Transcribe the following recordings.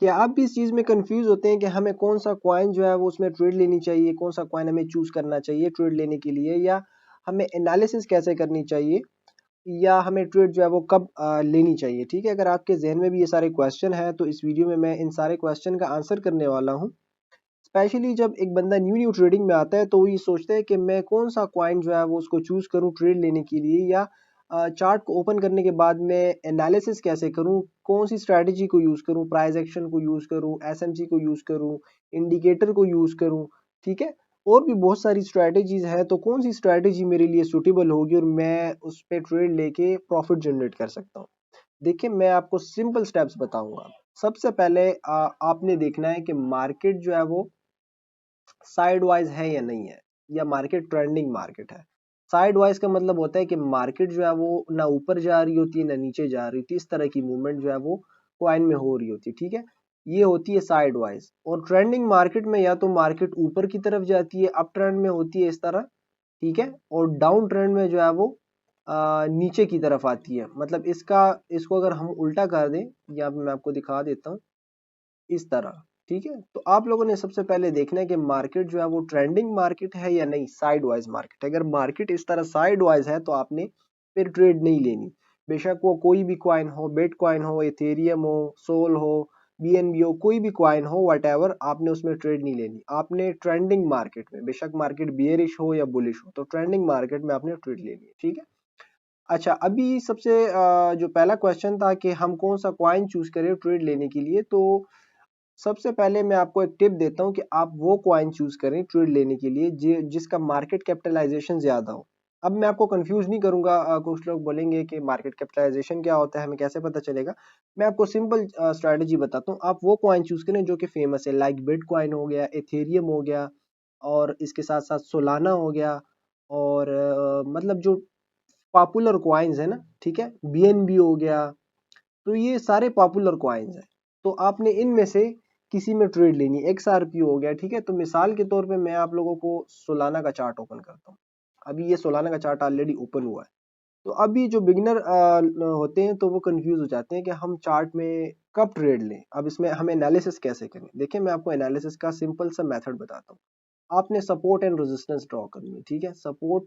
क्या आप भी इस चीज़ में कंफ्यूज होते हैं कि हमें कौन सा कॉइन जो है वो उसमें ट्रेड लेनी चाहिए, कौन सा कॉइन हमें चूज करना चाहिए ट्रेड लेने के लिए, या हमें एनालिसिस कैसे करनी चाहिए, या हमें ट्रेड जो है वो कब लेनी चाहिए? ठीक है, अगर आपके जहन में भी ये सारे क्वेश्चन हैं तो इस वीडियो में मैं इन सारे क्वेश्चन का आंसर करने वाला हूँ। स्पेशली जब एक बंदा न्यू न्यू ट्रेडिंग में आता है तो वो ये सोचता है कि मैं कौन सा कॉइन जो है वो उसको चूज करूँ ट्रेड लेने के लिए, या चार्ट को ओपन करने के बाद मैं एनालिसिस कैसे करूँ, कौन सी स्ट्रैटेजी को यूज करूँ, प्राइस एक्शन को यूज करूँ, एसएमसी को यूज करूँ, इंडिकेटर को यूज करूँ। ठीक है, और भी बहुत सारी स्ट्रैटेजीज है, तो कौन सी स्ट्रैटेजी मेरे लिए सुटेबल होगी और मैं उस पर ट्रेड लेके प्रॉफिट जनरेट कर सकता हूँ? देखिए, मैं आपको सिंपल स्टेप्स बताऊंगा। सबसे पहले आपने देखना है कि मार्केट जो है वो साइड वाइज है या नहीं है, या मार्केट ट्रेंडिंग मार्केट है। साइड वाइज का मतलब होता है कि मार्केट जो है वो ना ऊपर जा रही होती है ना नीचे जा रही होती है, इस तरह की मूवमेंट जो है वो कॉइन में हो रही होती है। ठीक है, ये होती है साइड वाइज। और ट्रेंडिंग मार्केट में या तो मार्केट ऊपर की तरफ जाती है, अप ट्रेंड में होती है इस तरह। ठीक है, और डाउन ट्रेंड में जो है वो नीचे की तरफ आती है। मतलब इसको अगर हम उल्टा कर दें, या मैं आपको दिखा देता हूँ इस तरह। ठीक है, तो आप लोगों ने सबसे पहले देखना है कि मार्केट जो है वो ट्रेंडिंग मार्केट है या नहीं, साइड वाइज मार्केट है। अगर मार्केट इस तरह साइड वाइज है तो आपने फिर ट्रेड नहीं लेनी। बेशक वो कोई भी क्वाइन हो, बिटकॉइन हो, इथेरियम हो, सोल हो, बीएनबी हो, कोई भी क्वाइन हो, व्हाटएवर, आपने उसमें ट्रेड नहीं लेनी। आपने ट्रेंडिंग मार्केट में, बेशक मार्केट बियरिश हो या बुलिश हो, तो ट्रेंडिंग मार्केट में आपने ट्रेड लेनी है। ठीक है, अच्छा, अभी सबसे जो पहला क्वेश्चन था कि हम कौन सा क्वाइन चूज करें ट्रेड लेने के लिए, तो सबसे पहले मैं आपको एक टिप देता हूँ कि आप वो कॉइन चूज करें ट्रेड लेने के लिए जिसका मार्केट कैपिटलाइजेशन ज्यादा हो। अब मैं आपको कंफ्यूज नहीं करूंगा, कुछ लोग बोलेंगे कि मार्केट कैपिटलाइजेशन क्या होता है, हमें कैसे पता चलेगा। मैं आपको सिंपल स्ट्रेटजी बताता हूँ। आप वो कॉइन चूज करें जो कि फेमस है, लाइक बिटकॉइन हो गया, एथेरियम हो गया, और इसके साथ साथ सोलाना हो गया, और मतलब जो पॉपुलर कॉइन्स है ना, ठीक है, बीएनबी हो गया। तो ये सारे पॉपुलर कॉइन्स हैं, तो आपने इनमें से किसी में ट्रेड लेनी है। XRP हो गया। ठीक है, तो मिसाल के तौर पे मैं आप लोगों को सोलाना का चार्ट ओपन करता हूँ। अभी ये सोलाना का चार्ट ऑलरेडी ओपन हुआ है। तो अभी जो बिगिनर होते हैं तो वो कंफ्यूज हो जाते हैं कि हम चार्ट में कब ट्रेड लें, अब इसमें हम एनालिसिस कैसे करें। देखिए, मैं आपको एनालिसिस का सिंपल सा मेथड बताता हूँ। आपने सपोर्ट एंड रेजिस्टेंस ड्रॉ करनी है। ठीक है, सपोर्ट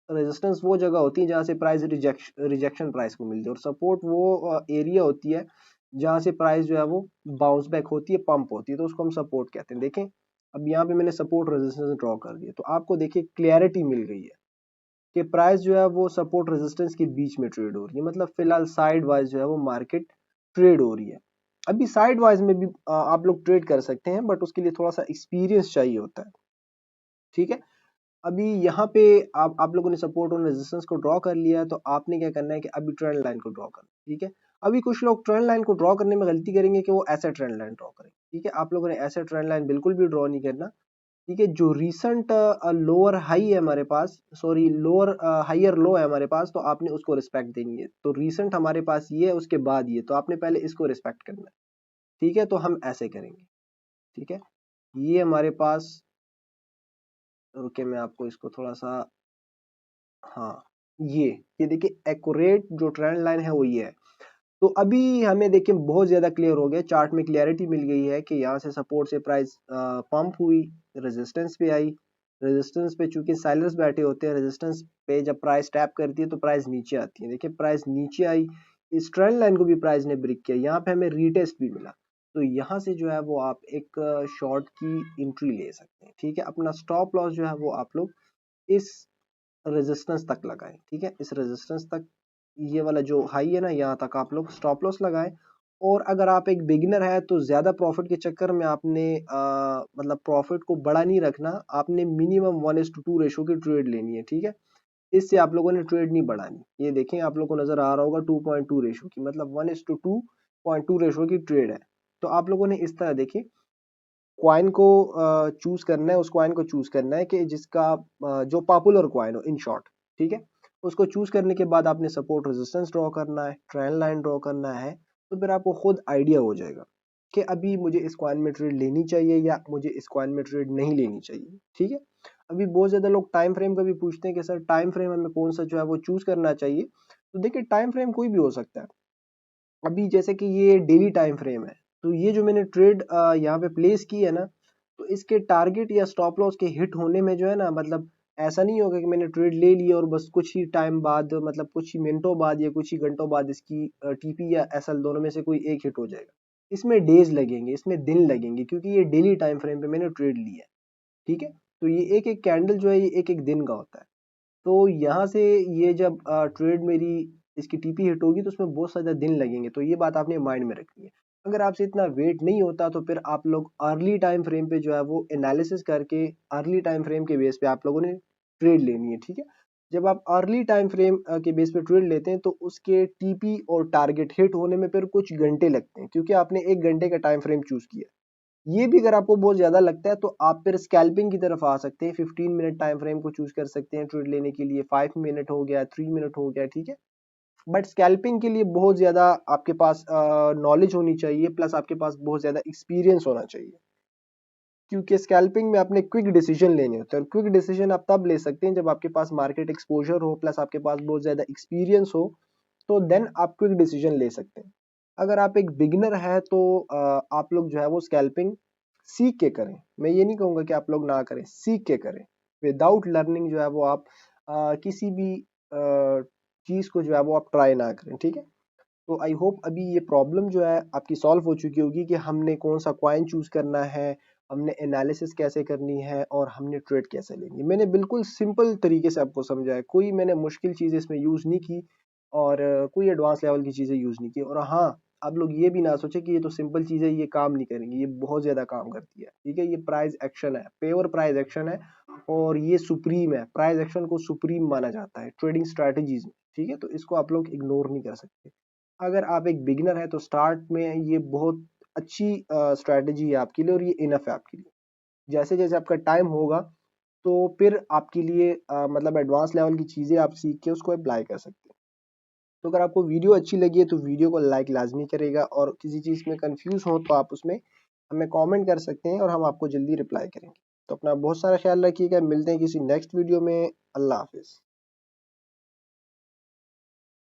रेजिस्टेंस वो जगह होती है जहां से प्राइस रिजेक्शन प्राइस को मिलती है, और सपोर्ट वो एरिया होती है जहां से प्राइस जो है वो बाउंस बैक होती है, पंप होती है, तो उसको हम सपोर्ट कहते हैं। देखें, अब यहाँ पे मैंने सपोर्ट रेजिस्टेंस ड्रॉ कर दिया, तो आपको देखिए क्लियरिटी मिल गई है कि प्राइस जो है वो सपोर्ट रेजिस्टेंस के बीच में ट्रेड हो रही है। मतलब फिलहाल साइड वाइज जो है वो मार्केट ट्रेड हो रही है। अभी साइड वाइज में भी आप लोग ट्रेड कर सकते हैं, बट उसके लिए थोड़ा सा एक्सपीरियंस चाहिए होता है। ठीक है, अभी यहाँ पे आप लोगों ने सपोर्ट और रेजिस्टेंस को ड्रॉ कर लिया है, तो आपने क्या करना है कि अभी ट्रेंड लाइन को ड्रॉ करना है। ठीक है, अभी कुछ लोग ट्रेंड लाइन को ड्रॉ करने में गलती करेंगे कि वो ऐसे ट्रेंड लाइन ड्रॉ करें। ठीक है, आप लोगों ने ऐसे ट्रेंड लाइन बिल्कुल भी ड्रॉ नहीं करना। ठीक है, जो रिसेंट लोअर हाई है हमारे पास, सॉरी लोअर हाइयर लो है हमारे पास, तो आपने उसको रिस्पेक्ट देनी है। तो रिसेंट हमारे पास ये है, उसके बाद ये, तो आपने पहले इसको रिस्पेक्ट करना है। ठीक है, तो हम ऐसे करेंगे। ठीक है, ये हमारे पास, रुके मैं आपको इसको थोड़ा सा, हाँ, ये देखिए एक्यूरेट जो ट्रेंड लाइन है वो ये है। तो अभी हमें देखिए बहुत ज्यादा क्लियर हो गया, चार्ट में क्लियरिटी मिल गई है कि यहाँ से सपोर्ट से प्राइस पंप हुई, रेजिस्टेंस पे आई। रेजिस्टेंस पे चूंकि सेलर्स बैठे होते हैं, रेजिस्टेंस पे जब प्राइस टैप करती है तो प्राइस नीचे आती है। देखिए, प्राइस नीचे आई, इस ट्रेंड लाइन को भी प्राइस ने ब्रेक किया, यहाँ पे हमें रीटेस्ट भी मिला। तो यहाँ से जो है वो आप एक शॉर्ट की एंट्री ले सकते हैं। ठीक है, अपना स्टॉप लॉस जो है वो आप लोग इस रेजिस्टेंस तक लगाएं। ठीक है, इस रेजिस्टेंस तक, ये वाला जो हाई है ना, यहाँ तक आप लोग स्टॉप लॉस लगाएं। और अगर आप एक बिगिनर है तो ज्यादा प्रॉफिट के चक्कर में आपने मतलब प्रॉफिट को बड़ा नहीं रखना, आपने मिनिमम 1:2 रेशो की ट्रेड लेनी है। ठीक है, इससे आप लोगों ने ट्रेड नहीं बढ़ानी। ये देखें, आप लोगों को नजर आ रहा होगा 2.2 रेशो की, मतलब 1:2.2 रेशो की ट्रेड है। तो आप लोगों ने इस तरह देखिए क्वाइन को चूज करना है, उस क्वाइन को चूज करना है कि जिसका जो पॉपुलर क्वाइन हो, इन शॉर्ट। ठीक है, उसको चूज करने के बाद आपने सपोर्ट रेजिस्टेंस ड्रॉ करना है, ट्रेंड लाइन ड्रॉ करना है, तो फिर आपको खुद आइडिया हो जाएगा कि अभी मुझे इस क्वाइन में ट्रेड लेनी चाहिए या मुझे इस क्वाइन में ट्रेड नहीं लेनी चाहिए। ठीक है, अभी बहुत ज्यादा लोग टाइम फ्रेम का भी पूछते हैं कि सर टाइम फ्रेम हमें कौन सा जो है वो चूज करना चाहिए। तो देखिए, टाइम फ्रेम कोई भी हो सकता है। अभी जैसे कि ये डेली टाइम फ्रेम है, तो ये जो मैंने ट्रेड यहाँ पे प्लेस की है ना, तो इसके टारगेट या स्टॉप लॉस के हिट होने में जो है ना, मतलब ऐसा नहीं होगा कि मैंने ट्रेड ले लिया और बस कुछ ही टाइम बाद, मतलब कुछ ही मिनटों बाद या कुछ ही घंटों बाद इसकी टीपी या एसएल दोनों में से कोई एक हिट हो जाएगा। इसमें डेज लगेंगे, इसमें दिन लगेंगे, क्योंकि ये डेली टाइम फ्रेम पे मैंने ट्रेड लिया है। ठीक है, तो ये एक एक कैंडल जो है ये एक एक दिन का होता है। तो यहाँ से ये जब ट्रेड मेरी इसकी टीपी हिट होगी तो उसमें बहुत सारे दिन लगेंगे, तो ये बात आपने माइंड में रखनी है। अगर आपसे इतना वेट नहीं होता तो फिर आप लोग अर्ली टाइम फ्रेम पे जो है वो एनालिसिस करके अर्ली टाइम फ्रेम के बेस पे आप लोगों ने ट्रेड लेनी है। ठीक है, जब आप अर्ली टाइम फ्रेम के बेस पे ट्रेड लेते हैं तो उसके टीपी और टारगेट हिट होने में फिर कुछ घंटे लगते हैं, क्योंकि आपने एक घंटे का टाइम फ्रेम चूज किया। ये भी अगर आपको बहुत ज्यादा लगता है तो आप फिर स्कैल्पिंग की तरफ आ सकते हैं। 15 मिनट टाइम फ्रेम को चूज कर सकते हैं ट्रेड लेने के लिए। 5 मिनट हो गया, 3 मिनट हो गया, ठीक है। बट स्कैल्पिंग के लिए बहुत ज्यादा आपके पास नॉलेज होनी चाहिए, प्लस आपके पास बहुत ज्यादा एक्सपीरियंस होना चाहिए, क्योंकि स्कैल्पिंग में अपने क्विक डिसीजन लेने होते हैं। और क्विक डिसीजन आप तब ले सकते हैं जब आपके पास मार्केट एक्सपोजर हो, प्लस आपके पास बहुत ज्यादा एक्सपीरियंस हो, तो देन आप क्विक डिसीजन ले सकते हैं। अगर आप एक बिगिनर है तो आप लोग जो है वो स्कैल्पिंग सीख के करें। मैं ये नहीं कहूंगा कि आप लोग ना करें, सीख के करें। विदाउट लर्निंग जो है वो आप किसी भी चीज को जो है वो आप ट्राई ना करें। ठीक है, तो आई होप अभी ये प्रॉब्लम जो है आपकी सॉल्व हो चुकी होगी कि हमने कौन सा कॉइन चूज करना है, हमने एनालिसिस कैसे करनी है और हमने ट्रेड कैसे लेनी। मैंने बिल्कुल सिंपल तरीके से आपको समझाया, कोई मैंने मुश्किल चीज़ इसमें यूज़ नहीं की और कोई एडवांस लेवल की चीज़ें यूज़ नहीं की। और हाँ, आप लोग ये भी ना सोचे कि ये तो सिंपल चीज़ है, ये काम नहीं करेंगी, ये बहुत ज़्यादा काम करती है। ठीक है, ये प्राइस एक्शन है, पेवर प्राइस एक्शन है और ये सुप्रीम है। प्राइस एक्शन को सुप्रीम माना जाता है ट्रेडिंग स्ट्रैटेजीज में। ठीक है, तो इसको आप लोग इग्नोर नहीं कर सकते। अगर आप एक बिगिनर है तो स्टार्ट में ये बहुत अच्छी स्ट्रैटेजी है आपके लिए और ये इनफ है आपके लिए। जैसे जैसे आपका टाइम होगा तो फिर आपके लिए मतलब एडवांस लेवल की चीज़ें आप सीख के उसको अप्लाई कर सकते हैं। तो अगर आपको वीडियो अच्छी लगी है तो वीडियो को लाइक लाजमी करेगा, और किसी चीज़ में कंफ्यूज हो तो आप उसमें हमें कमेंट कर सकते हैं और हम आपको जल्दी रिप्लाई करेंगे। तो अपना बहुत सारा ख्याल रखिएगा, मिलते हैं किसी नेक्स्ट वीडियो में। अल्लाह हाफिज़।